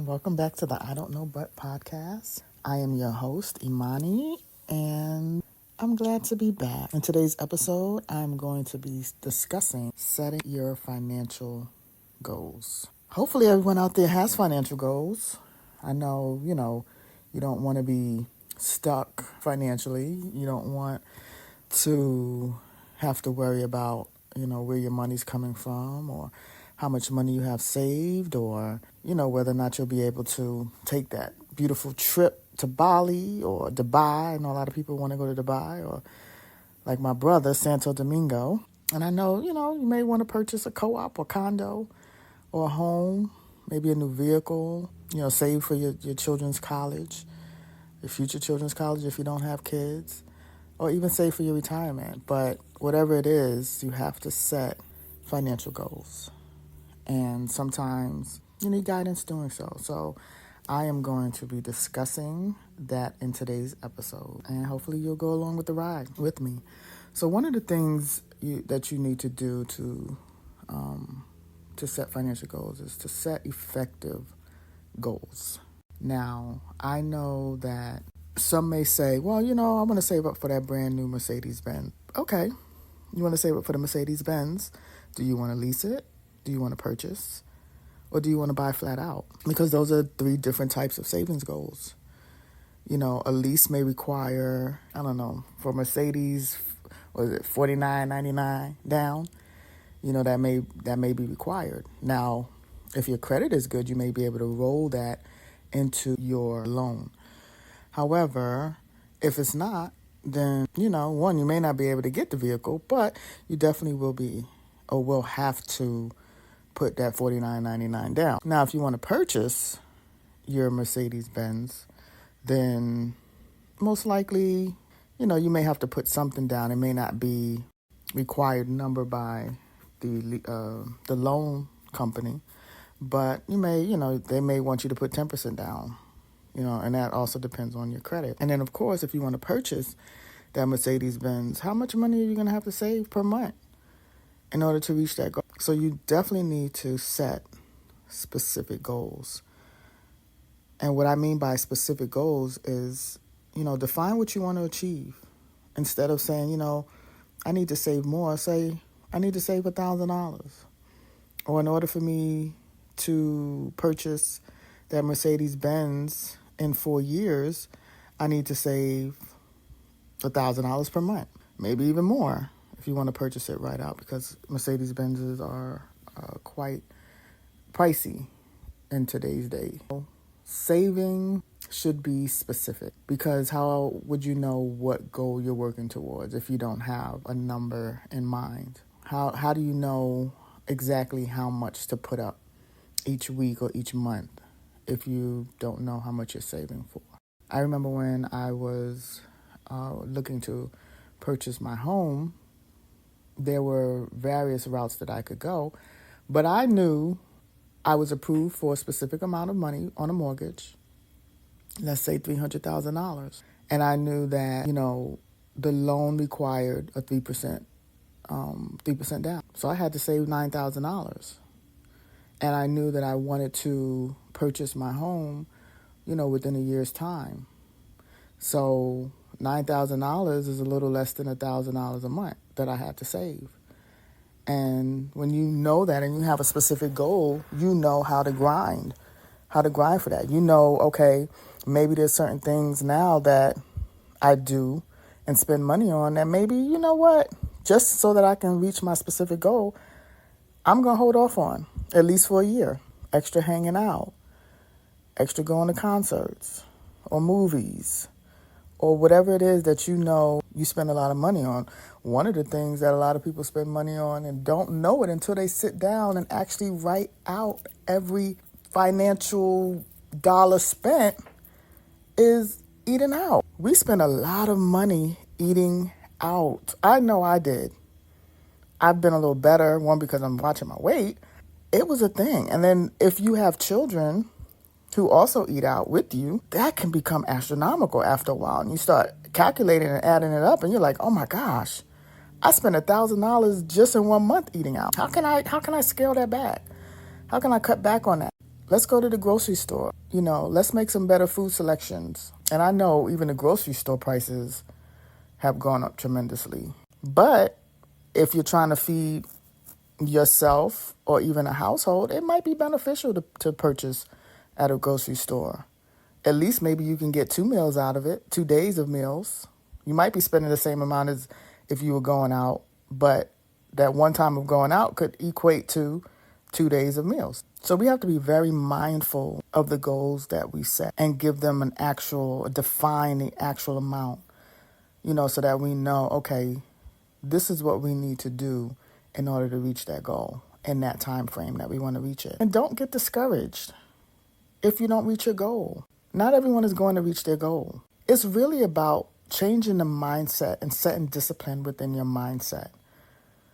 Welcome back to the I Don't Know But podcast. I am your host, Imani, and I'm glad to be back. In today's episode, I'm going to be discussing setting your financial goals. Hopefully everyone out there has financial goals. I know, you don't want to be stuck financially. You don't want to have to worry about, where your money's coming from or how much money you have saved or, whether or not you'll be able to take that beautiful trip to Bali or Dubai. I know a lot of people want to go to Dubai or like my brother, Santo Domingo. And I know, you may want to purchase a co-op or condo or a home, maybe a new vehicle, save for your children's college, your future children's college if you don't have kids, or even save for your retirement. But whatever it is, you have to set financial goals. And sometimes you need guidance doing so. So I am going to be discussing that in today's episode. And hopefully you'll go along with the ride with me. So one of the things that you need to do to set financial goals is to set effective goals. Now, I know that some may say, well, I want to save up for that brand new Mercedes-Benz. Okay, you want to save up for the Mercedes-Benz. Do you want to lease it? Do you want to purchase? Or do you want to buy flat out? Because those are three different types of savings goals. A lease may require, for Mercedes, was it $49.99 down? That may be required. Now, if your credit is good, you may be able to roll that into your loan. However, if it's not, then, one, you may not be able to get the vehicle, but you definitely will be or will have to put that $49.99 down. Now, if you want to purchase your Mercedes-Benz, then most likely, you may have to put something down. It may not be required number by the loan company, but you may, they may want you to put 10% down, and that also depends on your credit. And then, of course, if you want to purchase that Mercedes-Benz, how much money are you going to have to save per month in order to reach that goal? So you definitely need to set specific goals. And what I mean by specific goals is, define what you want to achieve. Instead of saying, I need to save more, say, I need to save $1,000. Or in order for me to purchase that Mercedes-Benz in 4 years, I need to save $1,000 per month, maybe even more if you want to purchase it right out, because Mercedes-Benzes are quite pricey in today's day. Saving should be specific, because how would you know what goal you're working towards if you don't have a number in mind? How do you know exactly how much to put up each week or each month if you don't know how much you're saving for? I remember when I was looking to purchase my home, there were various routes that I could go, but I knew I was approved for a specific amount of money on a mortgage, let's say $300,000. And I knew that, the loan required a 3% down. So I had to save $9,000. And I knew that I wanted to purchase my home, within a year's time. So $9,000 is a little less than $1,000 a month that I had to save. And when you know that and you have a specific goal, you know how to grind for that. Okay, maybe there's certain things now that I do and spend money on that maybe, just so that I can reach my specific goal, I'm going to hold off on, at least for a year. Extra hanging out, extra going to concerts or movies, or whatever it is that you spend a lot of money on. One of the things that a lot of people spend money on and don't know it until they sit down and actually write out every financial dollar spent is eating out. We spend a lot of money eating out. I know I did. I've been a little better, one, because I'm watching my weight. It was a thing. And then if you have children who also eat out with you, that can become astronomical after a while. And you start calculating and adding it up, and you're like, oh my gosh, I spent $1,000 just in 1 month eating out. How can I scale that back? How can I cut back on that? Let's go to the grocery store. Let's make some better food selections. And I know even the grocery store prices have gone up tremendously. But if you're trying to feed yourself or even a household, it might be beneficial to purchase at a grocery store. At least maybe you can get 2 meals out of it, 2 days of meals. You might be spending the same amount as if you were going out, but that one time of going out could equate to 2 days of meals. So we have to be very mindful of the goals that we set and give them define the actual amount, so that we know, okay, this is what we need to do in order to reach that goal in that time frame that we want to reach it. And don't get discouraged if you don't reach your goal. Not everyone is going to reach their goal. It's really about changing the mindset and setting discipline within your mindset.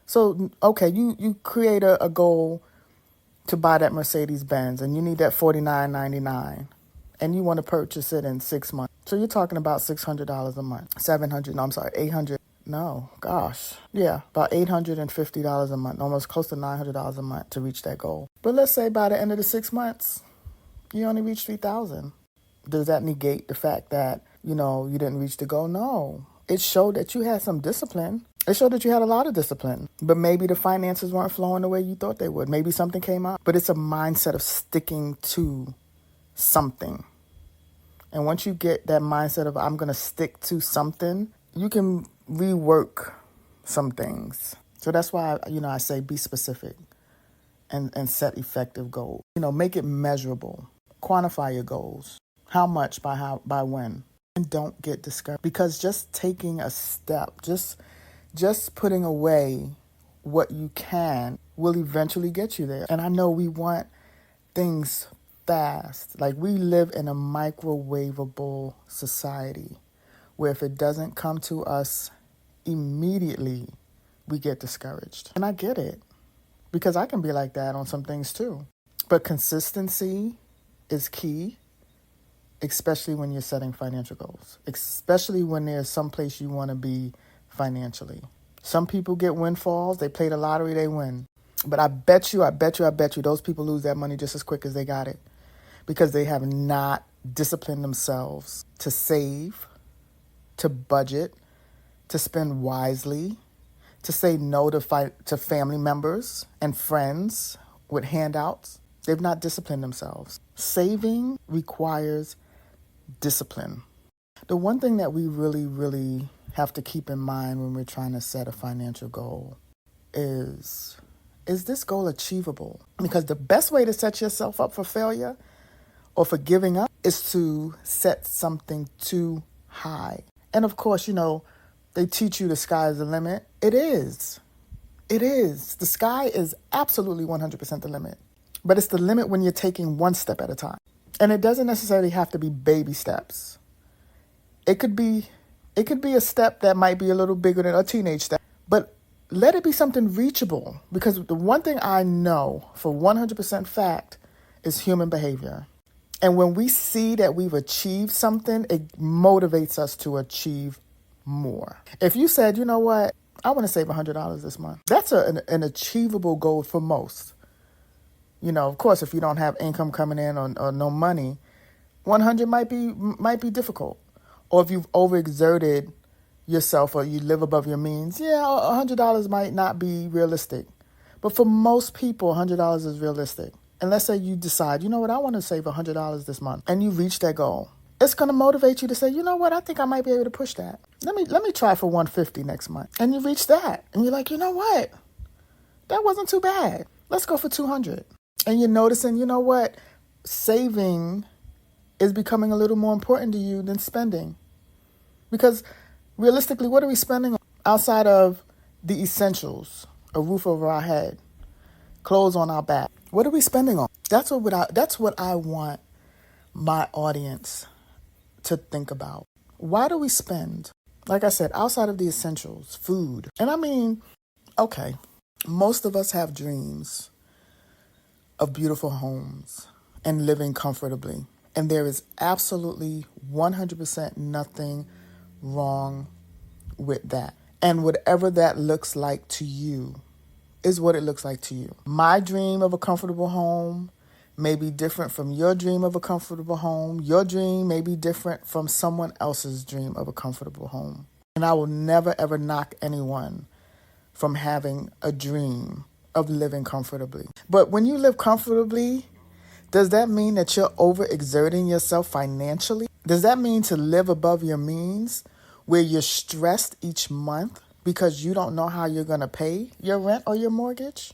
So, okay, you create a goal to buy that Mercedes-Benz and you need that $49.99 and you want to purchase it in 6 months. So you're talking about $600 a month, $800. No, gosh. Yeah, about $850 a month, almost close to $900 a month to reach that goal. But let's say by the end of the 6 months, you only reach $3,000. Does that negate the fact that, you didn't reach the goal? No. It showed that you had some discipline. It showed that you had a lot of discipline. But maybe the finances weren't flowing the way you thought they would. Maybe something came up. But it's a mindset of sticking to something. And once you get that mindset of I'm going to stick to something, you can rework some things. So that's why, I say be specific and set effective goals. Make it measurable. Quantify your goals. How much, by when. And don't get discouraged. Because just taking a step, just putting away what you can will eventually get you there. And I know we want things fast. Like we live in a microwavable society where if it doesn't come to us immediately, we get discouraged. And I get it because I can be like that on some things too. But consistency is key, especially when you're setting financial goals, especially when there's some place you want to be financially. Some people get windfalls. They play the lottery, they win. But I bet you, those people lose that money just as quick as they got it because they have not disciplined themselves to save, to budget, to spend wisely, to say no to family members and friends with handouts. They've not disciplined themselves. Saving requires discipline. The one thing that we really, really have to keep in mind when we're trying to set a financial goal is this goal achievable? Because the best way to set yourself up for failure or for giving up is to set something too high. And of course, they teach you the sky is the limit. It is. The sky is absolutely 100% the limit. But it's the limit when you're taking one step at a time. And it doesn't necessarily have to be baby steps. It could be a step that might be a little bigger than a teenage step. But let it be something reachable. Because the one thing I know for 100% fact is human behavior. And when we see that we've achieved something, it motivates us to achieve more. If you said, you know what, I want to save $100 this month. That's an achievable goal for most. Of course, if you don't have income coming in or no money, 100 might be difficult. Or if you've overexerted yourself or you live above your means, $100 might not be realistic. But for most people, $100 is realistic. And let's say you decide, you know what, I want to save $100 this month. And you reach that goal. It's going to motivate you to say, you know what, I think I might be able to push that. Let me try for $150 next month. And you reach that. And you're like, you know what, that wasn't too bad. Let's go for $200. And you're noticing, you know what, saving is becoming a little more important to you than spending. Because realistically, what are we spending on outside of the essentials? A roof over our head, clothes on our back. What are we spending on? That's what I want my audience to think about. Why do we spend? Like I said, outside of the essentials, food. And I mean, okay, most of us have dreams of beautiful homes and living comfortably. And there is absolutely 100% nothing wrong with that. And whatever that looks like to you is what it looks like to you. My dream of a comfortable home may be different from your dream of a comfortable home. Your dream may be different from someone else's dream of a comfortable home. And I will never, ever knock anyone from having a dream of living comfortably. But when you live comfortably, does that mean that you're overexerting yourself financially? Does that mean to live above your means where you're stressed each month because you don't know how you're going to pay your rent or your mortgage?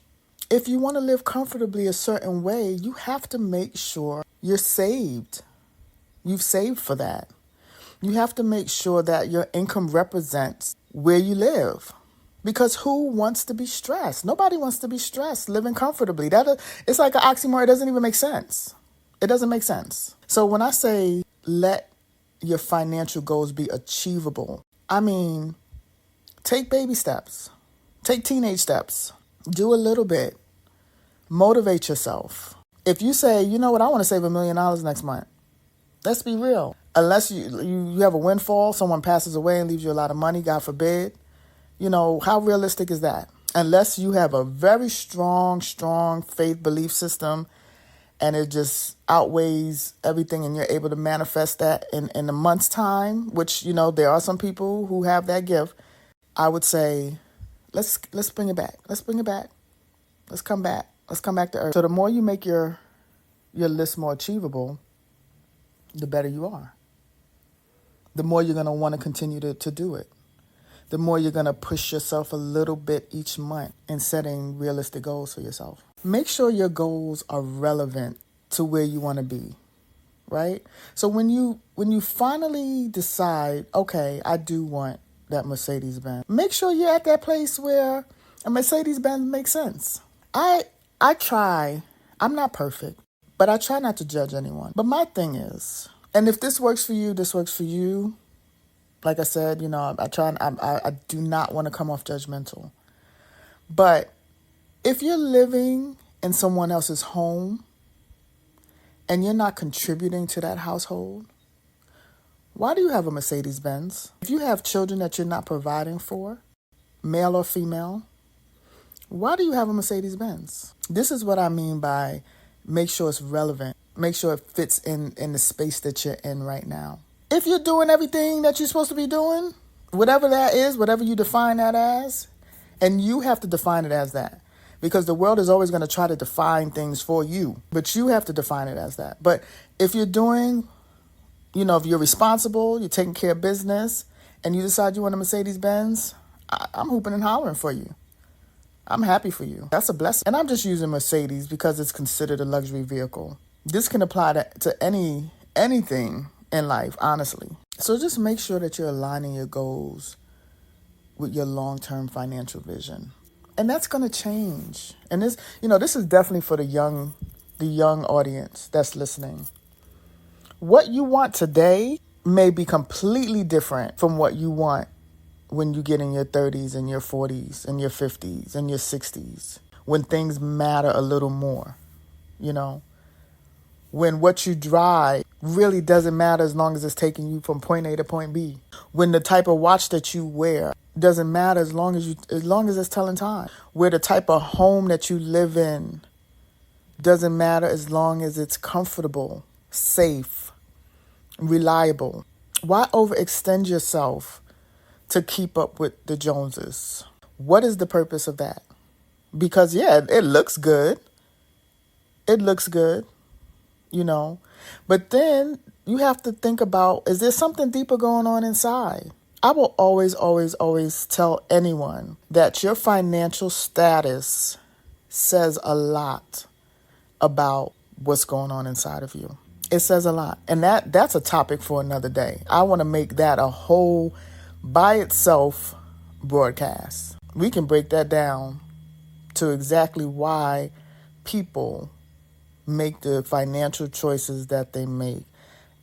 If you want to live comfortably a certain way, you have to make sure you're saved. You've saved for that. You have to make sure that your income represents where you live. Because who wants to be stressed? Nobody wants to be stressed living comfortably. It's like an oxymoron. It doesn't even make sense. It doesn't make sense. So when I say let your financial goals be achievable, I mean, take baby steps. Take teenage steps. Do a little bit. Motivate yourself. If you say, you know what, I want to save $1 million next month. Let's be real. Unless you have a windfall, someone passes away and leaves you a lot of money, God forbid. You know, how realistic is that? Unless you have a very strong faith belief system and it just outweighs everything and you're able to manifest that in a month's time, which, you know, there are some people who have that gift. I would say, let's bring it back. Let's bring it back. Let's come back. Let's come back to earth. So the more you make your list more achievable, the better you are. The more you're going to want to continue to do it. The more you're going to push yourself a little bit each month in setting realistic goals for yourself. Make sure your goals are relevant to where you want to be, right? So when you finally decide, okay, I do want that Mercedes-Benz, make sure you're at that place where a Mercedes-Benz makes sense. I try, I'm not perfect, but I try not to judge anyone. But my thing is, and if this works for you, this works for you. Like I said, you know, I do not want to come off judgmental. But if you're living in someone else's home and you're not contributing to that household, why do you have a Mercedes-Benz? If you have children that you're not providing for, male or female, why do you have a Mercedes-Benz? This is what I mean by make sure it's relevant. Make sure it fits in the space that you're in right now. If you're doing everything that you're supposed to be doing, whatever that is, whatever you define that as, and you have to define it as that. Because the world is always going to try to define things for you, but you have to define it as that. But if you're doing, you know, if you're responsible, you're taking care of business, and you decide you want a Mercedes-Benz, I'm hooping and hollering for you. I'm happy for you. That's a blessing. And I'm just using Mercedes because it's considered a luxury vehicle. This can apply to anything in life, honestly. So just make sure that you're aligning your goals with your long-term financial vision. And that's going to change. And this is definitely for the young audience that's listening. What you want today may be completely different from what you want when you get in your 30s and your 40s and your 50s and your 60s, when things matter a little more, you know, when what you drive really doesn't matter as long as it's taking you from point A to point B, when the type of watch that you wear doesn't matter as long as it's telling time, where the type of home that you live in doesn't matter as long as it's comfortable, safe, reliable. Why overextend yourself to keep up with the Joneses? What is the purpose of that? Because, yeah, it looks good. It looks good, you know. But then you have to think about, is there something deeper going on inside? I will always, always, always tell anyone that your financial status says a lot about what's going on inside of you. It says a lot. And that's a topic for another day. I want to make that a whole by itself broadcast. We can break that down to exactly why people make the financial choices that they make.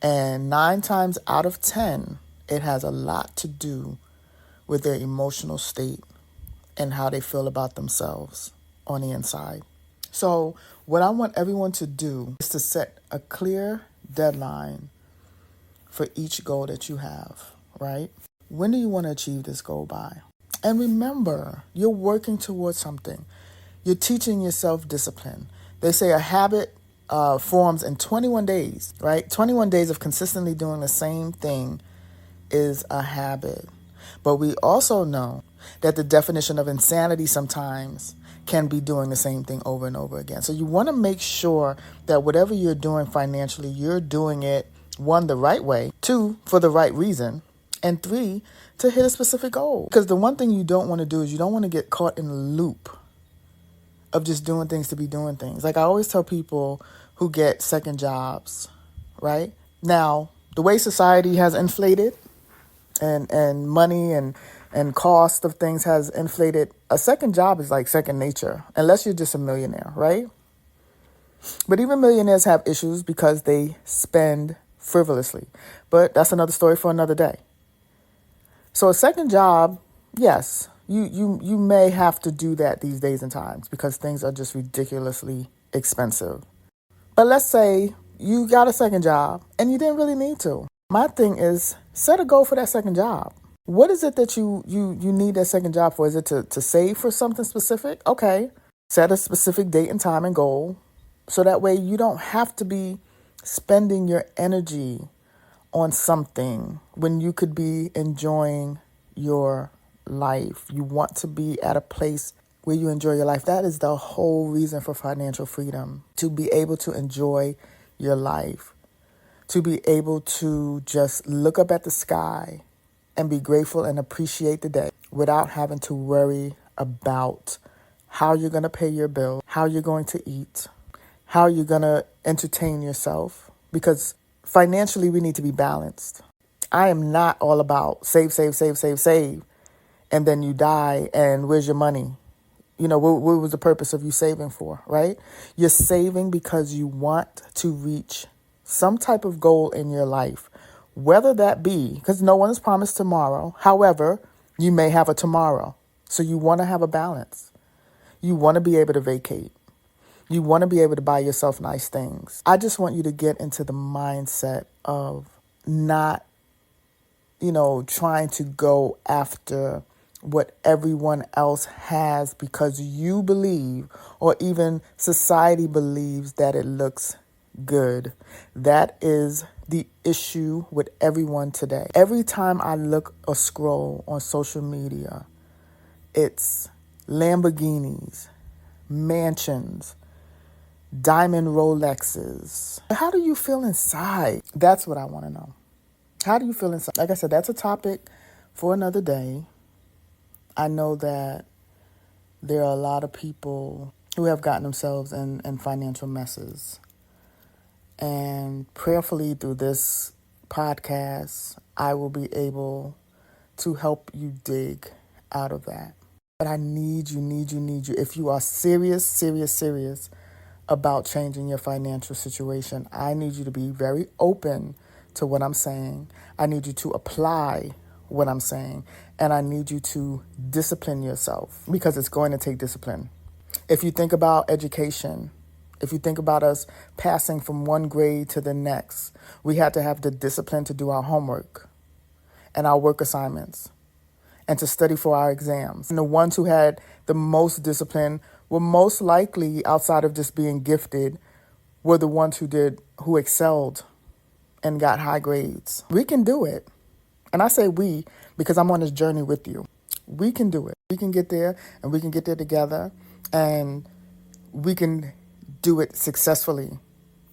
And 9 times out of 10, it has a lot to do with their emotional state and how they feel about themselves on the inside. So what I want everyone to do is to set a clear deadline for each goal that you have, right? When do you want to achieve this goal by? And remember, you're working towards something. You're teaching yourself discipline. They say a habit forms in 21 days, right? 21 days of consistently doing the same thing is a habit. But we also know that the definition of insanity sometimes can be doing the same thing over and over again. So you want to make sure that whatever you're doing financially, you're doing it, one, the right way, two, for the right reason, and three, to hit a specific goal. Because the one thing you don't want to do is you don't want to get caught in a loop of just doing things to be doing things. Like I always tell people who get second jobs, right? Now, the way society has inflated and money and cost of things has inflated, a second job is like second nature, unless you're just a millionaire, right? But even millionaires have issues because they spend frivolously. But that's another story for another day. So a second job, yes, you may have to do that these days and times because things are just ridiculously expensive. But let's say you got a second job and you didn't really need to. My thing is set a goal for that second job. What is it that you need that second job for? Is it to save for something specific? Okay. Set a specific date and time and goal so that way you don't have to be spending your energy on something when you could be enjoying your life. You want to be at a place where you enjoy your life. That is the whole reason for financial freedom, to be able to enjoy your life, to be able to just look up at the sky and be grateful and appreciate the day without having to worry about how you're going to pay your bill, how you're going to eat, how you're going to entertain yourself. Because financially, we need to be balanced. I am not all about save, and then you die, and where's your money? You know, what was the purpose of you saving for, right? You're saving because you want to reach some type of goal in your life, whether that be, because no one is promised tomorrow. However, you may have a tomorrow. So you want to have a balance. You want to be able to vacate. You want to be able to buy yourself nice things. I just want you to get into the mindset of not, trying to go after what everyone else has because you believe, or even society believes, that it looks good. That is the issue with everyone today. Every time I look or scroll on social media, it's Lamborghinis, mansions, diamond Rolexes. How do you feel inside? That's what I want to know. How do you feel inside? Like I said, that's a topic for another day. I know that there are a lot of people who have gotten themselves in financial messes. And prayerfully through this podcast, I will be able to help you dig out of that. But I need you. If you are serious about changing your financial situation, I need you to be very open to what I'm saying. I need you to apply what I'm saying. And I need you to discipline yourself, because it's going to take discipline. If you think about education, if you think about us passing from one grade to the next, we had to have the discipline to do our homework and our work assignments and to study for our exams. And the ones who had the most discipline were most likely, outside of just being gifted, were the ones who excelled and got high grades. We can do it. And I say we because I'm on this journey with you. We can do it. We can get there, and we can get there together, and we can do it successfully,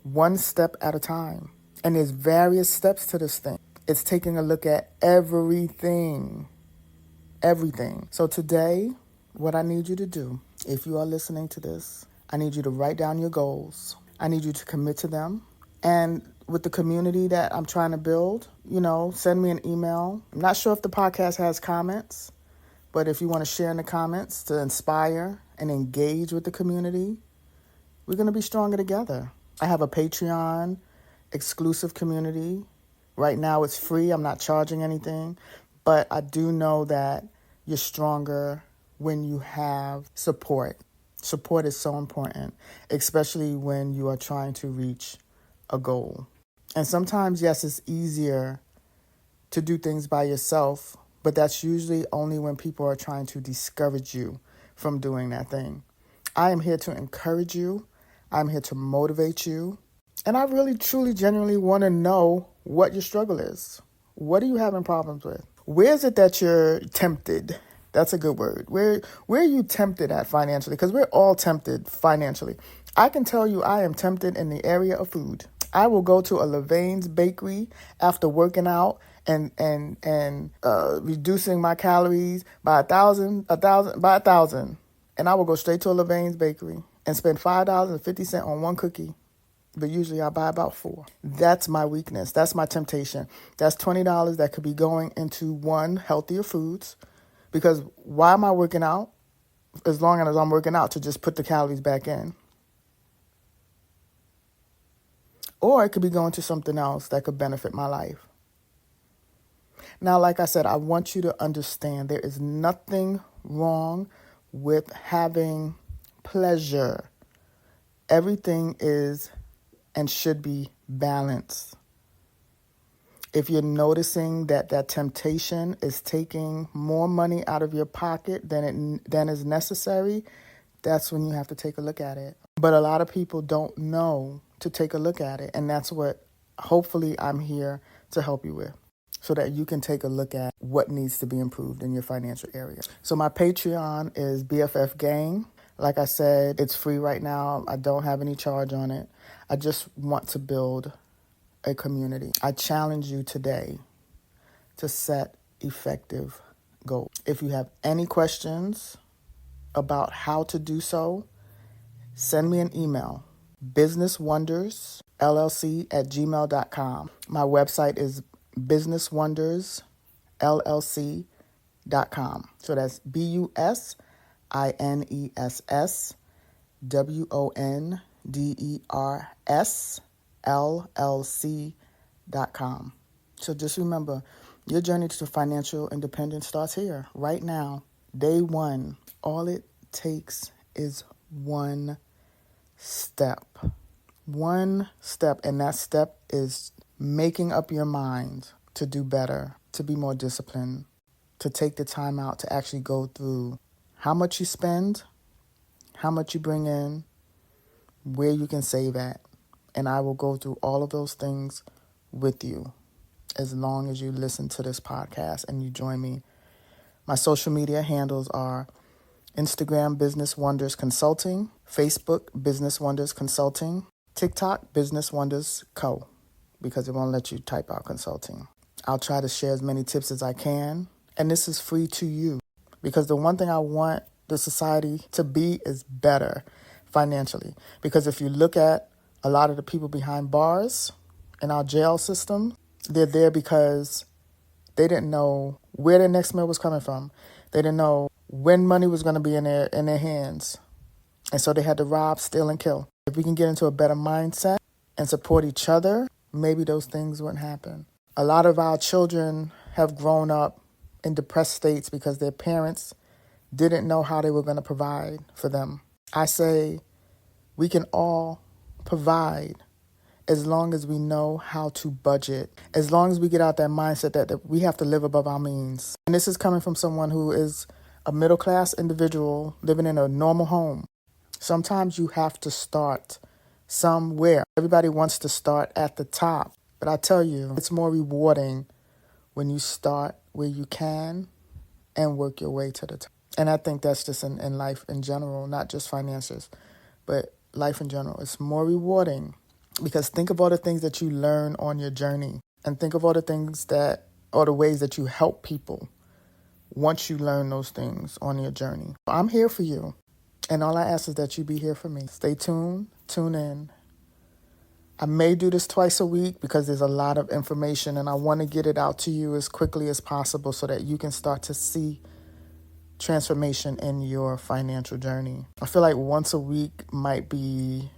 one step at a time. And there's various steps to this thing. It's taking a look at everything. So today, what I need you to do, if you are listening to this, I need you to write down your goals. I need you to commit to them. And with the community that I'm trying to build, send me an email. I'm not sure if the podcast has comments, but if you want to share in the comments to inspire and engage with the community, we're going to be stronger together. I have a Patreon exclusive community. Right now it's free. I'm not charging anything, but I do know that you're stronger when you have support. Support is so important, especially when you are trying to reach a goal. And sometimes, yes, it's easier to do things by yourself, but that's usually only when people are trying to discourage you from doing that thing. I am here to encourage you. I'm here to motivate you. And I really, truly, genuinely want to know what your struggle is. What are you having problems with? Where is it that you're tempted? That's a good word. Where are you tempted at financially? Because we're all tempted financially. I can tell you I am tempted in the area of food. I will go to a Levain's bakery after working out and reducing my calories by a thousand. And I will go straight to a Levain's bakery and spend $5.50 on one cookie. But usually I buy about 4. That's my weakness. That's my temptation. That's $20 that could be going into one, healthier foods. Because why am I working out? As long as I'm working out to just put the calories back in. Or it could be going to something else that could benefit my life. Now, like I said, I want you to understand there is nothing wrong with having pleasure. Everything is and should be balanced. If you're noticing that temptation is taking more money out of your pocket than is necessary, that's when you have to take a look at it. But a lot of people don't know to take a look at it, and that's what hopefully I'm here to help you with, so that you can take a look at what needs to be improved in your financial area. So my Patreon is BFF Gang. Like I said, it's free right now. I don't have any charge on it. I just want to build a community. I challenge you today to set effective goals. If you have any questions about how to do so, send me an email, businesswondersllc@gmail.com. My website is businesswondersllc.com. So that's businesswondersllc.com. So just remember, your journey to financial independence starts here, right now, day one. All it takes is one step. One step, and that step is making up your mind to do better, to be more disciplined, to take the time out to actually go through how much you spend, how much you bring in, where you can save at. And I will go through all of those things with you as long as you listen to this podcast and you join me. My social media handles are Instagram Business Wonders Consulting, Facebook Business Wonders Consulting, TikTok Business Wonders Co., because it won't let you type out consulting. I'll try to share as many tips as I can, and this is free to you, because the one thing I want the society to be is better financially. Because if you look at a lot of the people behind bars in our jail system, they're there because they didn't know where their next meal was coming from. They didn't know when money was going to be in their hands. And so they had to rob, steal, and kill. If we can get into a better mindset and support each other, maybe those things wouldn't happen. A lot of our children have grown up in depressed states because their parents didn't know how they were going to provide for them. I say we can all provide as long as we know how to budget, as long as we get out that mindset that we have to live above our means. And this is coming from someone who is a middle-class individual living in a normal home. Sometimes you have to start somewhere. Everybody wants to start at the top. But I tell you, it's more rewarding when you start where you can and work your way to the top. And I think that's just in life in general, not just finances, but life in general. It's more rewarding because think of all the things that you learn on your journey, and think of all the things or the ways that you help people once you learn those things on your journey. I'm here for you. And all I ask is that you be here for me. Stay tuned, tune in. I may do this twice a week because there's a lot of information and I want to get it out to you as quickly as possible so that you can start to see transformation in your financial journey. I feel like once a week might be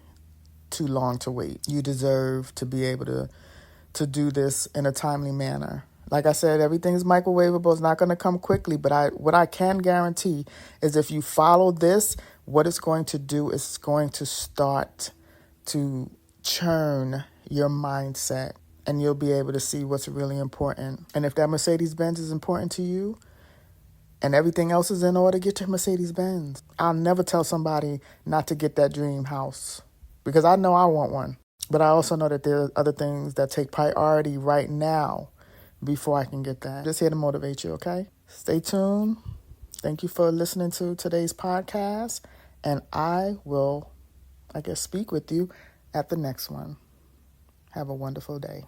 too long to wait. You deserve to be able to do this in a timely manner. Like I said, everything is microwavable. It's not going to come quickly, but what I can guarantee is if you follow this, what it's going to do is it's going to start to churn your mindset, and you'll be able to see what's really important. And if that Mercedes-Benz is important to you and everything else is in order, get your Mercedes-Benz. I'll never tell somebody not to get that dream house, because I know I want one. But I also know that there are other things that take priority right now before I can get that. Just here to motivate you, okay? Stay tuned. Thank you for listening to today's podcast. And I will, speak with you at the next one. Have a wonderful day.